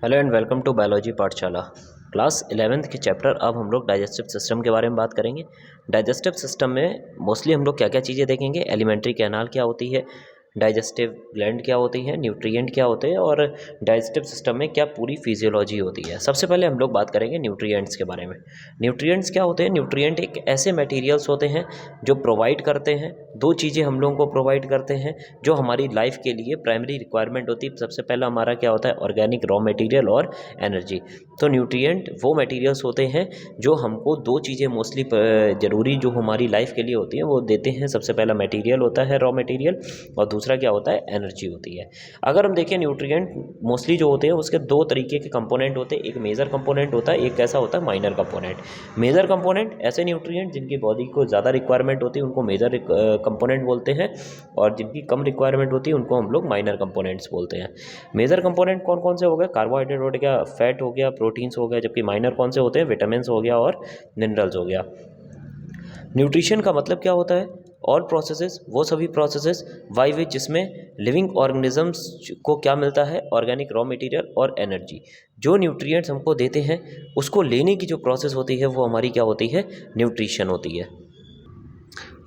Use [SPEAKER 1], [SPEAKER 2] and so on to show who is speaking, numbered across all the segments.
[SPEAKER 1] Hello and welcome to biology Pathshala. Class 11th के chapter अब हम लोग डाइजेस्टिव सिस्टम के बारे में बात करेंगे। डाइजेस्टिव सिस्टम में मोस्टली हम लोग क्या क्या चीज़ें देखेंगे। एलिमेंट्री कैनाल क्या होती है, डाइजेस्टिव ग्लैंड क्या होती है, न्यूट्रिएंट क्या होते हैं और डाइजेस्टिव सिस्टम में क्या पूरी फिजियोलॉजी होती है। सबसे पहले हम लोग बात करेंगे न्यूट्रिएंट्स के बारे में। न्यूट्रिएंट्स क्या होते हैं? न्यूट्रिएंट एक ऐसे मटेरियल्स होते हैं जो प्रोवाइड करते हैं, दो चीज़ें हम लोगों को प्रोवाइड करते हैं जो हमारी लाइफ के लिए प्राइमरी रिक्वायरमेंट होती है। सबसे पहला हमारा क्या होता है? ऑर्गेनिक रॉ मटेरियल और एनर्जी। तो न्यूट्रिएंट वो मटेरियल्स होते हैं जो हमको दो चीज़ें मोस्टली ज़रूरी जो हमारी लाइफ के लिए होती हैं वो देते हैं। सबसे पहला मटेरियल होता है रॉ मटेरियल और दूसरा क्या होता है? एनर्जी होती है। अगर हम देखें न्यूट्रिएंट मोस्टली जो होते हैं उसके दो तरीके के कंपोनेंट होते हैं। एक मेजर कंपोनेंट होता है, एक कैसा होता है? Minor component. मेजर कंपोनेंट ऐसे न्यूट्रिएंट जिनकी बॉडी को ज़्यादा रिक्वायरमेंट होती है उनको मेजर कंपोनेंट बोलते हैं, और जिनकी कम रिक्वायरमेंट होती है उनको हम लोग माइनर कंपोनेंट्स बोलते हैं। मेजर कंपोनेंट कौन कौन से हो गए? कार्बोहाइड्रेट हो गया, फैट हो गया, प्रोटीन्स हो गया। जबकि माइनर कौन से होते हैं? विटामिन्स हो गया और मिनरल्स हो गया। न्यूट्रिशन का मतलब क्या होता है? ऑल प्रोसेसेस, वो सभी प्रोसेसेस बाय विच जिसमें लिविंग ऑर्गेनिजम्स को क्या मिलता है? ऑर्गेनिक रॉ मटेरियल और एनर्जी। जो न्यूट्रिएंट्स हमको देते हैं उसको लेने की जो प्रोसेस होती है वो हमारी क्या होती है? न्यूट्रिशन होती है।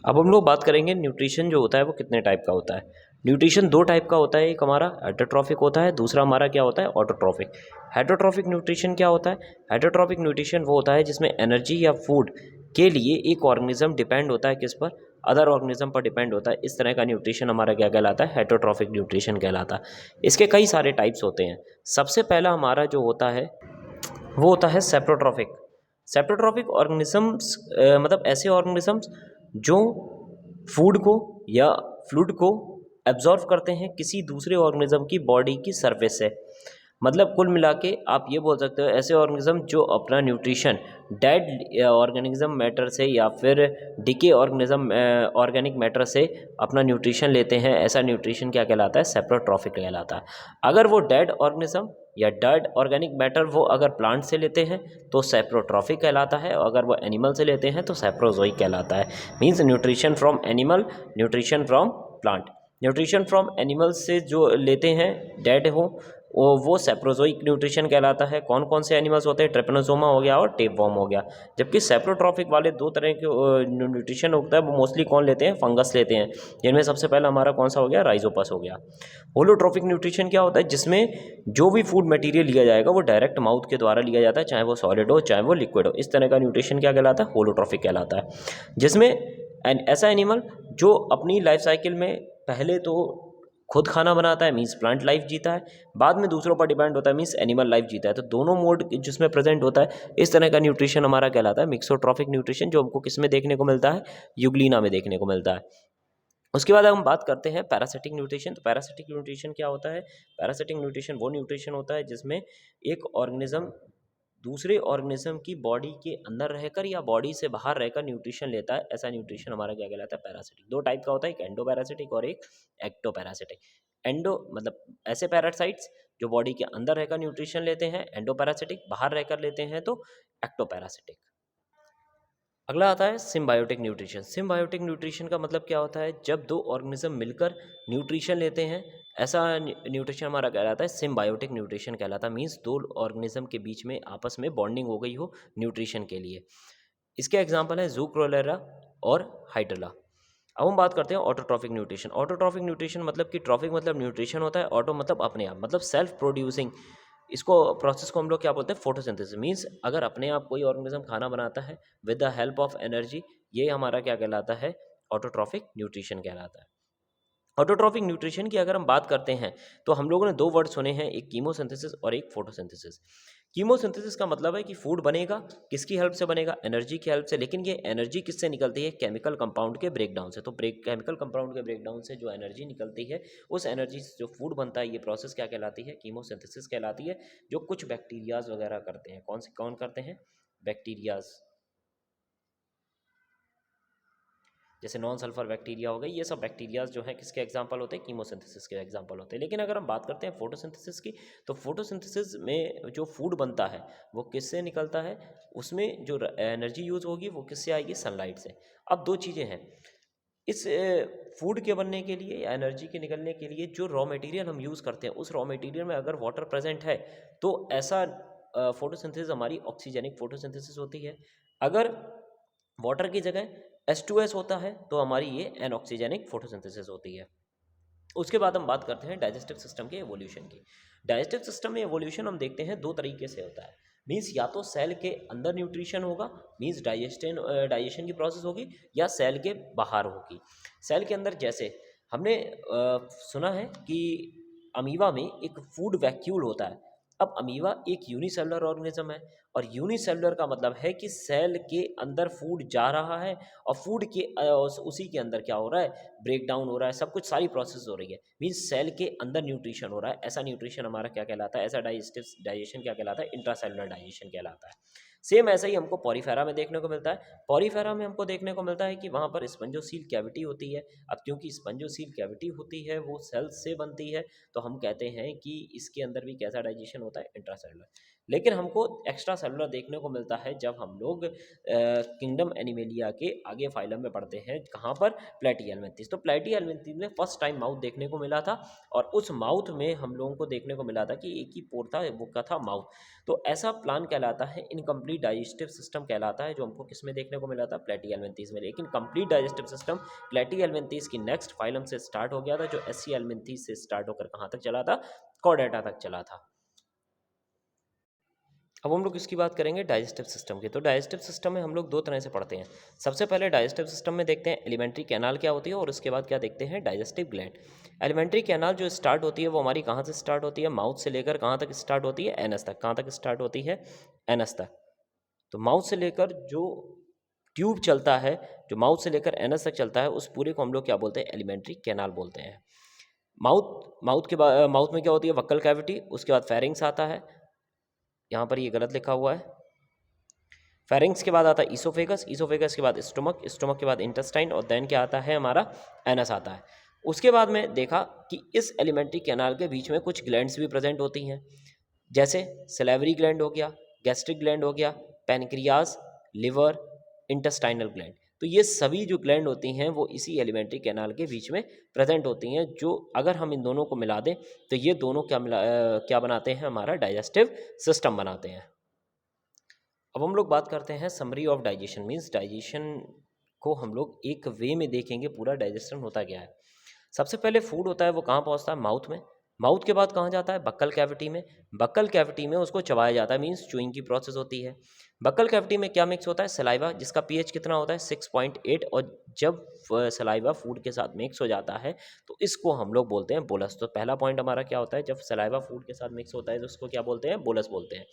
[SPEAKER 1] अब हम लोग बात करेंगे न्यूट्रिशन जो होता है वो कितने टाइप का होता है। न्यूट्रिशन दो टाइप का होता है, एक हमारा हेटरोट्रॉफिक होता है, दूसरा हमारा क्या होता है? ऑटोट्रॉफिक। हेटरोट्रॉफिक न्यूट्रिशन क्या होता है? हेटरोट्रॉफिक न्यूट्रिशन वो होता है जिसमें एनर्जी या फूड के लिए एक ऑर्गेनिज्म डिपेंड होता है किस पर? अदर ऑर्गेनिज्म पर डिपेंड होता है। इस तरह का न्यूट्रिशन हमारा क्या कहलाता है? हेटरोट्रॉफिक न्यूट्रिशन कहलाता है। इसके कई सारे टाइप्स होते हैं। सबसे पहला हमारा जो होता है वो होता है सेप्रोट्रॉफिक। सेप्रोट्रॉफिक ऑर्गेनिजम्स मतलब ऐसे ऑर्गेनिजम्स जो फूड को या फ्लूइड को एब्जॉर्व करते हैं किसी दूसरे ऑर्गेनिज्म की बॉडी की सरफेस से। मतलब कुल मिला के आप ये बोल सकते हो ऐसे ऑर्गेनिज्म जो अपना न्यूट्रिशन डेड ऑर्गेनिज्म मैटर से या फिर डिके ऑर्गेनिज्म ऑर्गेनिक मैटर से अपना न्यूट्रिशन लेते हैं, ऐसा न्यूट्रिशन क्या कहलाता है? सेप्रोट्रॉफिक कहलाता है। अगर वो डेड ऑर्गेनिज्म या डेड ऑर्गेनिक मैटर वो अगर प्लांट से लेते हैं तो सेप्रोट्रॉफिक कहलाता है, और अगर वो एनिमल से लेते हैं तो सेप्रोजोइक कहलाता है। Means nutrition from animal, nutrition from plant. Nutrition from animal से जो लेते हैं डेड हो वो सेप्रोजोइक न्यूट्रिशन कहलाता है। कौन कौन से एनिमल्स होते हैं? ट्रिपनोसोमा हो गया और टेपवॉर्म हो गया। जबकि सेप्रोट्रॉफिक वाले दो तरह के न्यूट्रिशन होता है वो मोस्टली कौन लेते हैं? फंगस लेते हैं, जिनमें सबसे पहला हमारा कौन सा हो गया? राइजोपस हो गया। होलोट्रॉफिक न्यूट्रिशन क्या होता है? जिसमें जो भी फूड मटेरियल लिया जाएगा वो डायरेक्ट माउथ के द्वारा लिया जाता है, चाहे वो सॉलिड हो चाहे वो लिक्विड हो। इस तरह का न्यूट्रिशन क्या कहलाता है? होलोट्रॉफिक कहलाता है। जिसमें ऐसा एनिमल जो अपनी लाइफ साइकिल में पहले तो खुद खाना बनाता है, मीन्स प्लांट लाइफ जीता है, बाद में दूसरों पर डिपेंड होता है, मीन्स एनिमल लाइफ जीता है। तो दोनों मोड जिसमें प्रेजेंट होता है, इस तरह का न्यूट्रिशन हमारा कहलाता है मिक्सोट्रॉफिक न्यूट्रिशन, जो हमको किस में देखने को मिलता है? यूग्लिना में देखने को मिलता है। उसके बाद हम बात करते हैं पैरासिटिक न्यूट्रिशन। तो पैरासिटिक न्यूट्रिशन क्या होता है? पैरासिटिक न्यूट्रिशन वो न्यूट्रिशन होता है जिसमें एक ऑर्गेनिज्म दूसरे ऑर्गेनिज्म की बॉडी के अंदर रहकर या बॉडी से बाहर रहकर न्यूट्रिशन लेता है। ऐसा न्यूट्रिशन हमारा क्या कहलाता है? पैरासिटिक। दो टाइप का होता है, एक एंडो पैरासिटिक और एक एक्टो पैरासिटिक। एंडो मतलब ऐसे पैरासाइट्स जो बॉडी के अंदर रहकर न्यूट्रिशन लेते हैं एंडो पैरासिटिक, बाहर रहकर लेते हैं तो एक्टो पैरासिटिक। अगला आता है सिम्बायोटिक न्यूट्रिशन। सिम्बायोटिक न्यूट्रिशन का मतलब क्या होता है? जब दो ऑर्गेनिज्म मिलकर न्यूट्रिशन लेते हैं, ऐसा न्यूट्रिशन हमारा कहलाता है सिम्बायोटिक न्यूट्रिशन कहलाता है। मीन्स दो ऑर्गेनिज्म के बीच में आपस में बॉन्डिंग हो गई हो न्यूट्रिशन के लिए। इसके एग्जाम्पल है जूक्रोलेरा और हाइड्रला। अब हम बात करते हैं ऑटोट्रॉफिक न्यूट्रिशन। ऑटोट्रॉफिक न्यूट्रिशन मतलब कि ट्रॉफिक मतलब न्यूट्रिशन होता है, ऑटो मतलब अपने आप, मतलब सेल्फ प्रोड्यूसिंग। इसको प्रोसेस को हम लोग क्या बोलते हैं? फोटोसिंथेसिस। मीन्स अगर अपने आप कोई ऑर्गेनिज्म खाना बनाता है with the help of energy, ये हमारा क्या कहलाता है? ऑटोट्रॉफिक न्यूट्रिशन कहलाता है। ऑटोट्रॉफिक न्यूट्रिशन की अगर हम बात करते हैं तो हम लोगों ने दो वर्ड सुने हैं, एक कीमोसिंथेसिस और एक फोटोसिंथेसिस। कीमोसिंथेसिस का मतलब है कि फूड बनेगा, किसकी हेल्प से बनेगा? एनर्जी की हेल्प से। लेकिन ये एनर्जी किससे निकलती है? केमिकल कंपाउंड के ब्रेकडाउन से। तो केमिकल कंपाउंड के ब्रेकडाउन से जो एनर्जी निकलती है, उस एनर्जी से जो फूड बनता है, ये प्रोसेस क्या कहलाती है? कीमोसिंथेसिस कहलाती है। जो कुछ बैक्टीरियाज वगैरह करते हैं, कौन करते हैं? बैक्टीरियाज, जैसे नॉन सल्फर बैक्टीरिया हो गई, ये सब बैक्टीरियाज जो है किसके एग्जांपल होते हैं? कीमोसिंथेसिस के एग्जांपल होते हैं। लेकिन अगर हम बात करते हैं फोटोसिंथेसिस की, तो फोटोसिंथेसिस में जो फूड बनता है वो किससे निकलता है? उसमें जो एनर्जी यूज होगी वो किससे आएगी? सनलाइट से। अब दो चीज़ें हैं, इस फूड के बनने के लिए या एनर्जी के निकलने के लिए जो रॉ मटेरियल हम यूज़ करते हैं, उस रॉ मटेरियल में अगर वाटर प्रेजेंट है तो ऐसा फोटोसिंथेसिस हमारी ऑक्सीजेनिक फोटोसिंथेसिस होती है। अगर वाटर की जगह H2S होता है तो हमारी ये एनऑक्सीजेनिक फोटोसिंथेसिस होती है। उसके बाद हम बात करते हैं डाइजेस्टिव सिस्टम के एवोल्यूशन की। डाइजेस्टिव सिस्टम में एवोल्यूशन हम देखते हैं दो तरीके से होता है। मीन्स या तो सेल के अंदर न्यूट्रिशन होगा, मीन्स डाइजेशन की प्रोसेस होगी, या सेल के बाहर होगी। सेल के अंदर जैसे हमने सुना है कि अमीबा में एक फूड वैक्यूल होता है। अब अमीबा एक यूनिसेलुलर ऑर्गेनिज्म है, और यूनिसेलुलर का मतलब है कि सेल के अंदर फूड जा रहा है और फूड के उसी के अंदर क्या हो रहा है, ब्रेक डाउन हो रहा है, सब कुछ सारी प्रोसेस हो रही है। मीन्स सेल के अंदर न्यूट्रिशन हो रहा है। ऐसा न्यूट्रिशन हमारा क्या कहलाता है, ऐसा डाइजेशन क्या कहलाता है, इंट्रासेलुलर डाइजेशन कहलाता है। सेम ऐसा ही हमको पॉरीफेरा में देखने को मिलता है। पॉरीफेरा में हमको देखने को मिलता है कि वहाँ पर स्पंजोसील कैविटी होती है। अब क्योंकि स्पंजोसील कैविटी होती है वो सेल्स से बनती है, तो हम कहते हैं कि इसके अंदर भी कैसा डाइजेशन होता है, इंट्रासेलुलर। लेकिन हमको एक्स्ट्रा सेलुलर देखने को मिलता है जब हम लोग किंगडम एनिमेलिया के आगे फाइलम में पढ़ते हैं। कहाँ पर, प्लेटिहेल्मिन्थीस। तो प्लेटिहेल्मिन्थीस में फर्स्ट टाइम माउथ देखने को मिला था, और उस माउथ में हम लोगों को देखने को मिला था कि एक ही पोर था, वो का था माउथ। तो ऐसा प्लान कहलाता है, इनकम्प्लीट डाइजेस्टिव सिस्टम कहलाता है, जो हमको किस में देखने को मिला था, प्लेटिहेल्मिन्थीस में। लेकिन कंप्लीट डाइजेस्टिव सिस्टम प्लेटिहेल्मिन्थीस की नेक्स्ट फाइलम से स्टार्ट हो गया था, जो एस्सीहेल्मिन्थीस से स्टार्ट होकर कहाँ तक चला था, कॉर्डेटा तक चला था। अब हम लोग इसकी बात करेंगे डाइजेस्टिव सिस्टम की। तो डाइजेस्टिव सिस्टम में हम लोग दो तरह से पढ़ते हैं। सबसे पहले डाइजेस्टिव सिस्टम में देखते हैं एलिमेंट्री कैनाल क्या होती है, और उसके बाद क्या देखते हैं, डाइजेस्टिव ग्लैंड। एलिमेंट्री कैनाल जो स्टार्ट होती है वो हमारी कहाँ से स्टार्ट होती है, माउथ से लेकर कहाँ तक स्टार्ट होती है, एनस तक। कहाँ तक स्टार्ट होती है, एनस तक। तो माउथ से लेकर जो ट्यूब चलता है, जो माउथ से लेकर एनस तक चलता है, उस पूरे को हम लोग क्या बोलते हैं, एलिमेंट्री कैनाल बोलते हैं। माउथ में क्या होती है, वक्कल कैविटी, उसके बाद फेरिंग्स आता है। यहाँ पर ये गलत लिखा हुआ है। फेरिंग्स के बाद आता है ईसोफेगस, ईसोफेगस के बाद स्टोमक, स्टोमक के बाद इंटेस्टाइन, और देन क्या आता है, हमारा एनस आता है। उसके बाद में देखा कि इस एलिमेंट्री कैनाल के बीच में कुछ ग्लैंड्स भी प्रेजेंट होती हैं, जैसे सलेवरी ग्लैंड हो गया, गैस्ट्रिक ग्लैंड हो गया, पैनक्रियाज, लिवर, इंटेस्टाइनल ग्लैंड। तो ये सभी जो ग्लैंड होती हैं वो इसी एलिमेंट्री कैनाल के बीच में प्रेजेंट होती हैं, जो अगर हम इन दोनों को मिला दें तो ये दोनों क्या बनाते हैं, हमारा डाइजेस्टिव सिस्टम बनाते हैं। अब हम लोग बात करते हैं summary of digestion. Means digestion को हम लोग एक वे में देखेंगे, पूरा डाइजेशन होता क्या है। सबसे पहले फूड होता है वो कहाँ पहुँचता है, माउथ में। माउथ के बाद कहाँ जाता है, बक्कल कैविटी में। बक्कल कैविटी में उसको चबाया जाता है, मीन्स चूइंग की प्रोसेस होती है। बक्कल कैविटी में क्या मिक्स होता है, सलाइवा, जिसका पीएच कितना होता है, 6.8। और जब सलाइवा फूड के साथ मिक्स हो जाता है तो इसको हम लोग बोलते हैं बोलस। तो पहला पॉइंट हमारा क्या होता है, जब सलाइवा फूड के साथ मिक्स होता है तो उसको क्या बोलते हैं, बोलस बोलते हैं।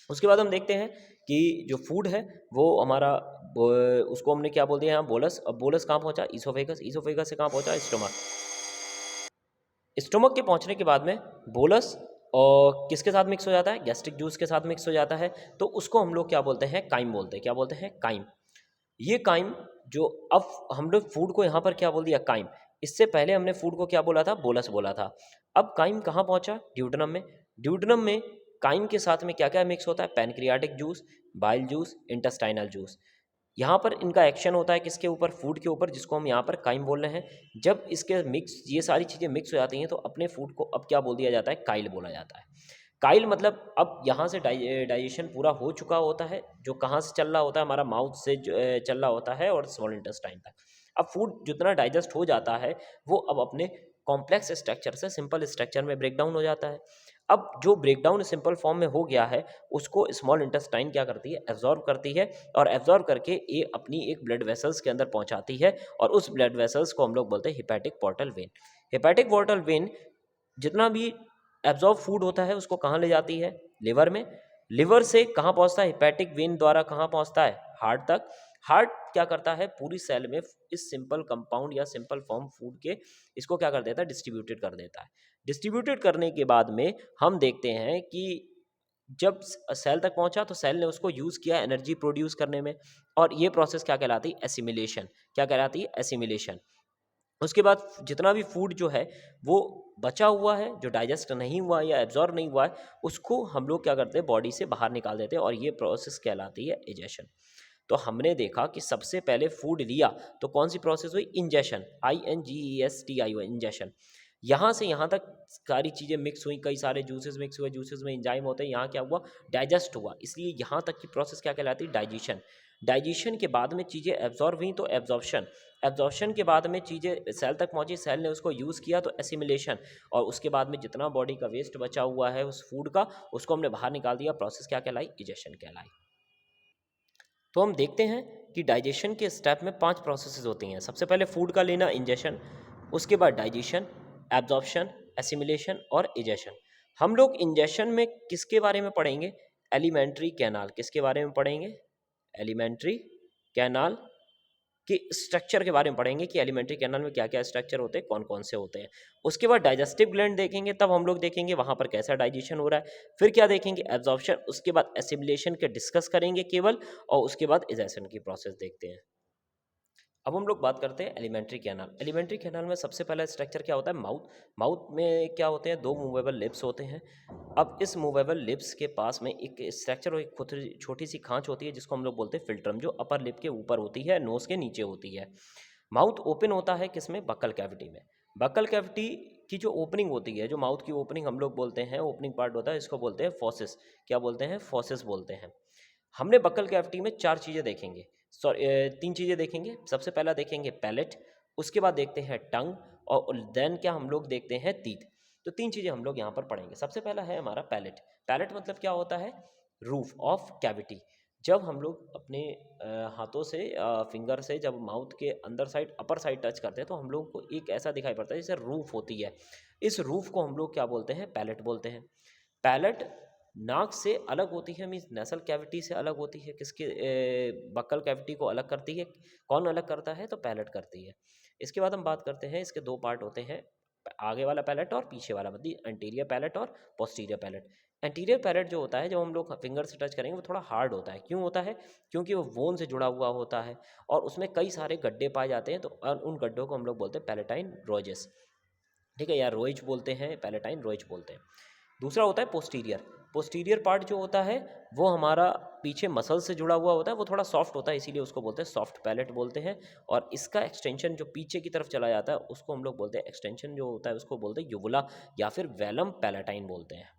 [SPEAKER 1] उसके बाद हम देखते हैं कि जो फूड है वो हमारा उसको हमने क्या बोल दिया यहाँ, बोलस। अब बोलस कहाँ पहुँचा, ईसोफेगस, ईसोफेगस से कहाँ पहुँचा, स्टोमक। स्टोमक के पहुँचने के बाद में बोलस और किसके साथ मिक्स हो जाता है, गैस्ट्रिक जूस के साथ मिक्स हो जाता है, तो उसको हम लोग क्या बोलते हैं, काइम बोलते हैं। क्या बोलते हैं, काइम। ये काइम जो, अब हम लोग फूड को यहाँ पर क्या बोल दिया, काइम। इससे पहले हमने फूड को क्या बोला था, बोलस बोला था। अब काइम कहाँ पहुँचा, ड्यूडेनम में। ड्यूडेनम में काइम के साथ में क्या क्या मिक्स होता है, pancreatic juice, bile juice, intestinal juice. यहाँ पर इनका एक्शन होता है किसके ऊपर, फूड के ऊपर, जिसको हम यहाँ पर काइम बोल रहे हैं। जब इसके मिक्स, ये सारी चीज़ें मिक्स हो जाती हैं तो अपने फूड को अब क्या बोल दिया जाता है, काइल बोला जाता है। काइल मतलब अब यहाँ से डाइजेशन पूरा हो चुका होता है, जो कहाँ से चल रहा होता है, हमारा माउथ से चल रहा होता है और स्मॉल इंटेस्टाइन तक। अब फूड जितना डाइजेस्ट हो जाता है वो अब अपने कॉम्प्लेक्स स्ट्रक्चर से सिंपल स्ट्रक्चर में ब्रेक डाउन हो जाता है। अब जो ब्रेक डाउन सिंपल फॉर्म में हो गया है उसको स्मॉल इंटेस्टाइन क्या करती है, एब्जॉर्ब करती है, और एब्जॉर्ब करके ये अपनी एक ब्लड वेसल्स के अंदर पहुंचाती है, और उस ब्लड वेसल्स को हम लोग बोलते हैं hepatic portal vein. Hepatic portal vein जितना भी एब्जॉर्ब फूड होता है उसको कहाँ ले जाती है, लिवर में। लिवर से कहाँ पहुँचता है, हिपैटिक वेन द्वारा कहाँ पहुँचता है, हार्ट तक। हार्ट क्या करता है, पूरी सेल में इस सिंपल कंपाउंड या सिंपल फॉर्म फूड के इसको क्या कर देता है, डिस्ट्रीब्यूटेड कर देता है। डिस्ट्रीब्यूटेड करने के बाद में हम देखते हैं कि जब सेल तक पहुंचा तो सेल ने उसको यूज़ किया एनर्जी प्रोड्यूस करने में, और ये प्रोसेस क्या कहलाती है, एसिमिलेशन। क्या कहलाती है, एसिमिलेशन। उसके बाद जितना भी फूड जो है वो बचा हुआ है, जो डाइजेस्ट नहीं हुआ या एब्जॉर्ब नहीं हुआ है, उसको हम लोग क्या करते हैं, बॉडी से बाहर निकाल देते हैं, और ये प्रोसेस कहलाती है एजेशन। तो हमने देखा कि सबसे पहले फूड लिया तो कौन सी प्रोसेस हुई, इंजेशन, INGESTION, इंजेशन। यहाँ से यहाँ तक सारी चीज़ें मिक्स हुई, कई सारे जूसेस मिक्स हुए, जूसेस में इंजाइम होते हैं, यहाँ क्या हुआ, डाइजेस्ट हुआ, इसलिए यहाँ तक की प्रोसेस क्या कहलाती है, डाइजेशन। डाइजेशन के बाद में चीज़ें एब्जॉर्ब हुई तो एब्जॉर्प्शन, एब्जॉर्प्शन के बाद में चीज़ें सेल तक पहुँची, सेल ने उसको यूज़ किया तो एसिमिलेशन, और उसके बाद में जितना बॉडी का वेस्ट बचा हुआ है उस फूड का उसको हमने बाहर निकाल दिया, प्रोसेस क्या कहलाई, इजेशन कहलाई। तो हम देखते हैं कि डाइजेशन के स्टेप में 5 प्रोसेसेस होती हैं। सबसे पहले फूड का लेना, इंजेशन, उसके बाद डाइजेशन, एब्जॉर्प्शन, एसिमिलेशन और इजेशन। हम लोग इंजेशन में किसके बारे में पढ़ेंगे, एलिमेंट्री कैनाल, किसके बारे में पढ़ेंगे, एलिमेंट्री कैनाल के स्ट्रक्चर के बारे में पढ़ेंगे कि एलिमेंट्री कैनाल में क्या क्या स्ट्रक्चर होते हैं, कौन कौन से होते हैं। उसके बाद डाइजेस्टिव ग्लैंड देखेंगे, तब हम लोग देखेंगे वहाँ पर कैसा डाइजेशन हो रहा है। फिर क्या देखेंगे, एब्जॉर्प्शन, उसके बाद एसिमिलेशन के डिस्कस करेंगे केवल, और उसके बाद इजेशन की प्रोसेस देखते हैं। अब हम लोग बात करते हैं एलिमेंट्री कैनाल। एलिमेंट्री कैनाल में सबसे पहला स्ट्रक्चर क्या होता है, माउथ। माउथ में क्या होते हैं, 2 मूवेबल लिप्स होते हैं। अब इस मूवेबल लिप्स के पास में एक स्ट्रक्चर और एक छोटी सी खांच होती है जिसको हम लोग बोलते हैं फिल्ट्रम, जो अपर लिप के ऊपर होती है, नोज के नीचे होती है। माउथ ओपन होता है किसमें, बक्कल कैविटी में। बक्कल कैविटी की जो ओपनिंग होती है, जो माउथ की ओपनिंग हम लोग बोलते हैं, ओपनिंग पार्ट होता है, इसको बोलते हैं फोसिस। क्या बोलते हैं, फोसिस बोलते हैं। हमने बक्कल कैविटी में 4 चीज़ें देखेंगे, सॉरी 3 चीज़ें देखेंगे। सबसे पहला देखेंगे पैलेट, उसके बाद देखते हैं टंग, और देन क्या हम लोग देखते हैं, टीथ। तो 3 चीज़ें हम लोग यहाँ पर पढ़ेंगे। सबसे पहला है हमारा पैलेट। पैलेट मतलब क्या होता है, रूफ ऑफ कैविटी। जब हम लोग अपने हाथों से, फिंगर से जब माउथ के अंदर साइड, अपर साइड टच करते हैं तो हम लोग को एक ऐसा दिखाई पड़ता है जैसे रूफ होती है। इस रूफ को हम लोग क्या बोलते हैं, पैलेट बोलते हैं। पैलेट नाक से अलग होती है, मीन्स नेसल कैविटी से अलग होती है, किसके, बक्कल कैविटी को अलग करती है। कौन अलग करता है, तो पैलेट करती है। इसके बाद हम बात करते हैं, इसके 2 पार्ट होते हैं, आगे वाला पैलेट और पीछे वाला, मतलब एंटीरियर पैलेट और पोस्टीरियर पैलेट। एंटीरियर पैलेट जो होता है, जब हम लोग फिंगर से टच करेंगे, वो थोड़ा हार्ड होता है। क्यों होता है, क्योंकि वो बोन से जुड़ा हुआ होता है और उसमें कई सारे गड्ढे पाए जाते हैं, तो उन गड्ढों को हम लोग बोलते हैं पैलेटाइन रोजेस, ठीक है, या रोइज बोलते हैं, पैलेटाइन रोइज बोलते हैं। दूसरा होता है पोस्टीरियर। पोस्टीरियर पार्ट जो होता है वो हमारा पीछे मसल से जुड़ा हुआ होता है, वो थोड़ा सॉफ्ट होता है, इसीलिए उसको बोलते हैं सॉफ्ट पैलेट बोलते हैं। और इसका एक्सटेंशन जो पीछे की तरफ चला जाता है उसको हम लोग बोलते हैं, एक्सटेंशन जो होता है उसको बोलते हैं युवुला, या फिर वेलम पैलेटाइन बोलते हैं।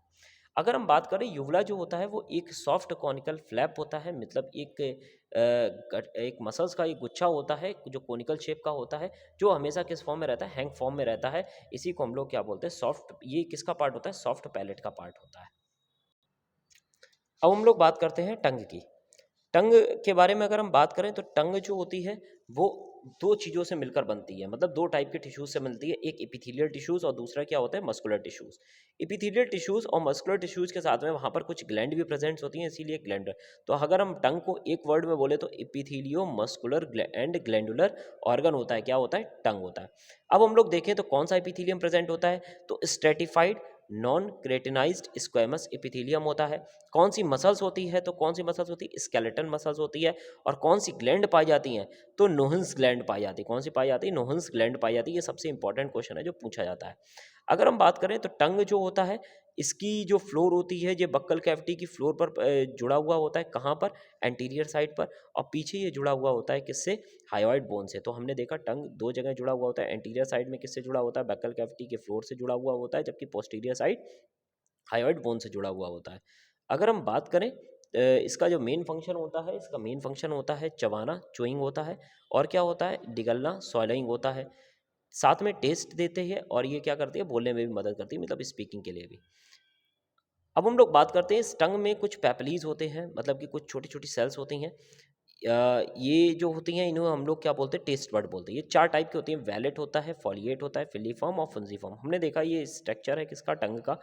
[SPEAKER 1] अगर हम बात करें, युवला जो होता है वो एक सॉफ्ट कॉनिकल फ्लैप होता है, मतलब एक मसल्स का एक गुच्छा होता है जो कॉनिकल शेप का होता है, जो हमेशा किस फॉर्म में रहता है, हैंग फॉर्म में रहता है। इसी को हम लोग क्या बोलते हैं, सॉफ्ट। ये किसका पार्ट होता है, सॉफ्ट पैलेट का पार्ट होता है। अब हम लोग बात करते हैं टंग की। टंग के बारे में अगर हम बात करें तो टंग जो होती है वो 2 चीज़ों से मिलकर बनती है, मतलब 2 टाइप के टिश्यूज से मिलती है, एक एपिथेलियल टिश्यूज और दूसरा क्या होता है, मस्कुलर टिश्यूज। एपिथेलियल टिश्यूज और मस्कुलर टिश्यूज के साथ में वहाँ पर कुछ ग्लैंड भी प्रेजेंट होती हैं, इसीलिए ग्लैंड। तो अगर हम टंग को एक वर्ड में बोले तो एपिथेलियो मस्कुलर एंड ग्लैंडुलर ऑर्गन होता है, क्या होता है, टंग होता है। अब हम लोग देखें तो कौन सा एपिथेलियम प्रेजेंट होता है, तो स्ट्रेटिफाइड नॉन क्रेटिनाइज्ड स्क्वेमस एपिथेलियम होता है। कौन सी मसल्स होती है, तो कौन सी मसल्स होती है, स्केलेटन मसल्स होती है। और कौन सी ग्लैंड पाई जाती हैं, तो नोहन्स ग्लैंड पाई जाती है। कौन सी पाई जाती है, नोहन्स ग्लैंड पाई जाती है। ये सबसे इंपॉर्टेंट क्वेश्चन है जो पूछा जाता है। अगर हम बात करें तो टंग जो होता है, इसकी जो फ्लोर होती है, ये बक्कल कैविटी की फ्लोर पर जुड़ा हुआ होता है, कहाँ पर, एंटीरियर साइड पर। और पीछे ये जुड़ा हुआ होता है किससे, हाइयोइड बोन से। तो हमने देखा टंग 2 जगह जुड़ा हुआ होता है, एंटीरियर साइड में किससे जुड़ा होता है, बक्कल कैविटी के फ्लोर से जुड़ा हुआ होता है, जबकि पोस्टीरियर साइड हाइयोइड बोन से जुड़ा हुआ होता है। अगर हम बात करें इसका जो मेन फंक्शन होता है, इसका मेन फंक्शन होता है चबाना, चोइंग होता है, और क्या होता है, डिगलना, स्वॉलोइंग होता है। साथ में टेस्ट देते हैं, और ये क्या करती है, बोलने में भी मदद करती है, मतलब स्पीकिंग के लिए भी। अब हम लोग बात करते हैं, इस टंग में कुछ पैपलीज होते हैं, मतलब कि कुछ छोटी छोटी सेल्स होती हैं। ये जो होती हैं इन्हें हम लोग क्या बोलते हैं, टेस्ट बड बोलते हैं। ये 4 टाइप की होती हैं, वैलेट होता है, फॉलिएट होता है, फिलीफॉर्म और फंजीफॉर्म। हमने देखा ये स्ट्रक्चर है किसका, टंग का।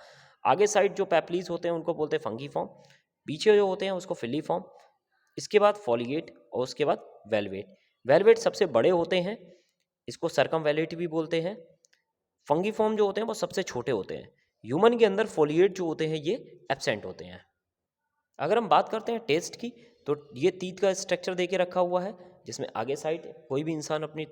[SPEAKER 1] आगे साइड जो पैपलीज होते हैं उनको बोलते हैं फंगीफॉर्म, पीछे जो होते हैं उसको फिलीफॉर्म, इसके बाद फॉलिएट, और उसके बाद वेलवेट। वेलवेट सबसे बड़े होते हैं, इसको सर्कमवेलेट भी बोलते हैं। फंगीफॉर्म जो होते हैं वो सबसे छोटे होते हैं। ह्यूमन के अंदर फॉलिएट जो होते हैं ये एब्सेंट होते हैं। अगर हम बात करते हैं टेस्ट की, तो ये तीत का स्ट्रक्चर दे के रखा हुआ है, जिसमें आगे साइड कोई भी इंसान अपनी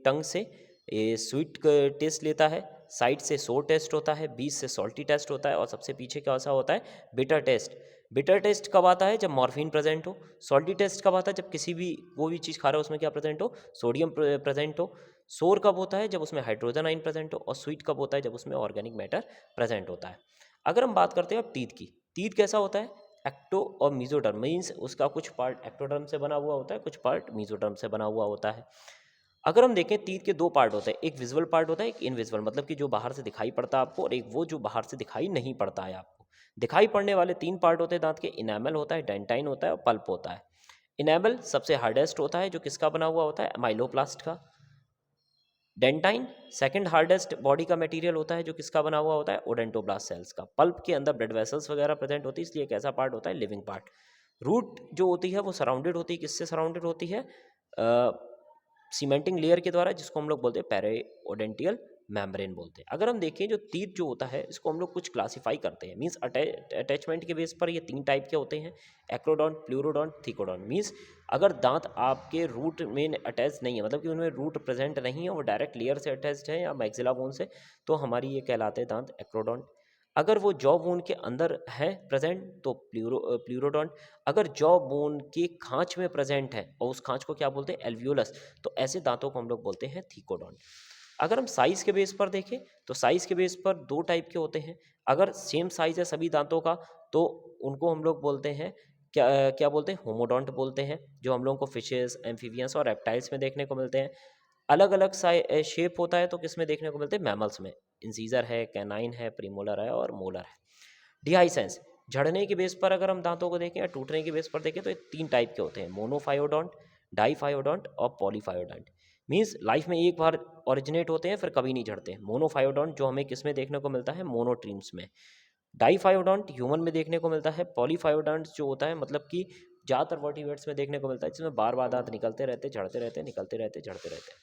[SPEAKER 1] टंग से स्वीट टेस्ट लेता है, साइड से सोर टेस्ट होता है, बीच से सॉल्टी टेस्ट होता है, और सबसे पीछे क्या सा होता है, बिटर टेस्ट। बिटर टेस्ट कब आता है? जब मॉर्फिन प्रेजेंट हो। सॉल्टी टेस्ट कब आता है? जब किसी भी कोई भी चीज़ खा रहे हो उसमें क्या प्रेजेंट हो? सोडियम प्रेजेंट हो। सोर कब होता है? जब उसमें हाइड्रोजन आयन प्रेजेंट हो। और स्वीट कब होता है? जब उसमें ऑर्गेनिक मैटर प्रेजेंट होता है। अगर हम बात करते हैं अब टीथ की, टीथ कैसा होता है? एक्टो और मीजोडर्म, मीन्स उसका कुछ पार्ट एक्टोडर्म से बना हुआ होता है, कुछ पार्ट मीजोडर्म से बना हुआ होता है। अगर हम देखें टीथ के दो पार्ट होते हैं, एक विजुअल पार्ट होता है, एक इनविजुअल, मतलब कि जो बाहर से दिखाई पड़ता है आपको, और एक वो जो बाहर से दिखाई नहीं पड़ता है आपको। दिखाई पड़ने वाले तीन पार्ट होते हैं दांत के, इनेमल होता है, डेंटाइन होता है और पल्प होता है। इनेमल सबसे हार्डेस्ट होता है, जो किसका बना हुआ होता है? माइलोप्लास्ट का। डेंटाइन सेकंड हार्डेस्ट बॉडी का मटेरियल होता है, जो किसका बना हुआ होता है? ओडेंटोब्लास्ट सेल्स का। पल्प के अंदर ब्लड वेसल्स वगैरह प्रेजेंट होती है, इसलिए कैसा पार्ट होता है? Living part. रूट जो होती है वो सराउंडेड होती है, किससे सराउंडेड होती है? सीमेंटिंग लेयर के द्वारा, जिसको हम लोग बोलते हैं पेरिओडेंटियल मेम्ब्रेन बोलते हैं। अगर हम देखें जो टीथ जो होता है इसको हम लोग कुछ क्लासीफाई करते हैं, मीन्स अटैचमेंट के बेस पर ये तीन टाइप के होते हैं, एक्रोडोंट, प्लूरोडोंट, थिकोडोंट। मीन्स अगर दांत आपके रूट में अटैच नहीं है, मतलब कि उनमें रूट प्रेजेंट नहीं है, वो डायरेक्ट लेयर से अटैच्ड है या मैक्सिला बोन से, तो हमारी ये कहलाते हैं दांत एक्रोडोंट। अगर वो जॉ बोन के अंदर है प्रेजेंट तो प्लूरोडोंट। अगर जॉ बोन के खांच में प्रेजेंट है और उस खांच को क्या बोलते हैं? एल्वियोलस, तो ऐसे दांतों को हम लोग बोलते हैं थिकोडोंट। अगर हम साइज के बेस पर देखें तो साइज के बेस पर दो टाइप के होते हैं। अगर सेम साइज है सभी दांतों का तो उनको हम लोग बोलते हैं क्या क्या बोलते हैं? होमोडोंट बोलते हैं, जो हम लोगों को फिशेस, एम्फीबियंस और रेप्टाइल्स में देखने को मिलते हैं। अलग अलग शेप होता है तो किस में देखने को मिलते हैं? मैमल्स में। इंसीजर है, कैनाइन है, प्रीमोलर है और मोलर है। डिहाइसेंस, झड़ने के बेस पर अगर हम दांतों को देखें या टूटने के बेस पर देखें तो ये तीन टाइप के होते हैं, मोनोफायोडोंट, डाईफायोडोंट और पॉलीफायोडोंट। मीन्स लाइफ में एक बार ओरिजिनेट होते हैं फिर कभी नहीं झड़ते। मोनोफायोडोंट जो हमें किस में देखने को मिलता है? मोनोट्रीम्स में। डाईफायोडोंट ह्यूमन में देखने को मिलता है। पॉलीफायोडोंट जो होता है मतलब कि ज़्यादातर वर्टिब्रेट्स में देखने को मिलता है, जिसमें बार बार दांत निकलते रहते, झड़ते रहते, निकलते रहते, झड़ते रहते हैं।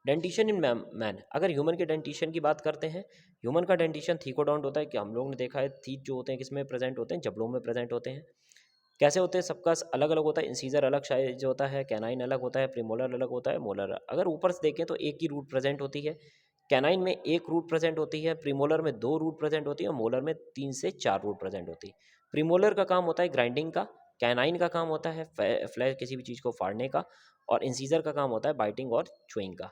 [SPEAKER 1] डेंटिशन इन मैन, अगर ह्यूमन के डेंटिशन की बात करते हैं, ह्यूमन का डेंटिशन थीकोडोंट होता है। कि हम लोग ने देखा है थीथ जो होते हैं किसमें प्रेजेंट होते हैं? जबड़ों में प्रेजेंट होते हैं। कैसे होते हैं? सबका अलग अलग होता है। इंसीजर अलग साइज होता है, कैनाइन अलग होता है, प्रीमोलर अलग होता है, मोलर। अगर ऊपर से देखें तो एक ही रूट प्रेजेंट होती है। कैनाइन में एक रूट प्रेजेंट होती है, प्रीमोलर में दो रूट प्रेजेंट होती है और मोलर में 3 से 4 रूट प्रेजेंट होती है। प्रीमोलर का काम होता है ग्राइंडिंग का, कैनाइन का काम होता है फ्लैश किसी भी चीज़ को फाड़ने का, और इंसीजर का काम होता है बाइटिंग और च्युइंग का।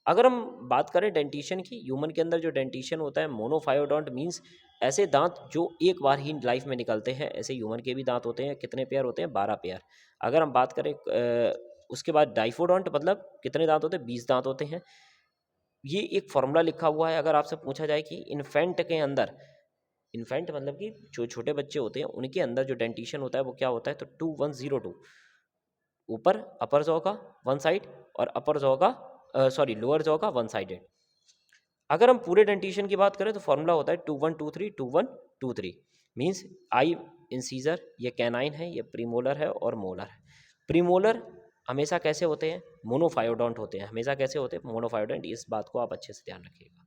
[SPEAKER 1] अगर हम बात करें डेंटिशन की, ह्यूमन के अंदर जो डेंटिशन होता है मोनोफायोडोंट, मीन्स ऐसे दांत जो एक बार ही लाइफ में निकलते हैं। ऐसे ह्यूमन के भी दांत होते हैं। कितने पेयर होते हैं? 12 पेयर। अगर हम बात करें उसके बाद डाइफोडोंट, मतलब कितने दांत होते हैं? 20 दांत होते हैं। ये एक फॉर्मूला लिखा हुआ है। अगर आपसे पूछा जाए कि इन्फेंट के अंदर, इन्फेंट मतलब कि जो छोटे बच्चे होते हैं उनके अंदर जो डेंटिशन होता है वो क्या होता है? तो 2102, ऊपर अपर जॉ का वन साइड और अपर जॉ का लोअर जॉ का वन साइडेड। अगर हम पूरे डेंटिशन की बात करें तो फॉर्मूला होता है 2123 मीन्स आई इंसीजर, ये कैनाइन है, ये प्रीमोलर है और मोलर है। प्रीमोलर हमेशा कैसे होते हैं? मोनोफायोडोंट होते हैं। हमेशा कैसे होते हैं? मोनोफायोडोंट। इस बात को आप अच्छे से ध्यान रखिएगा।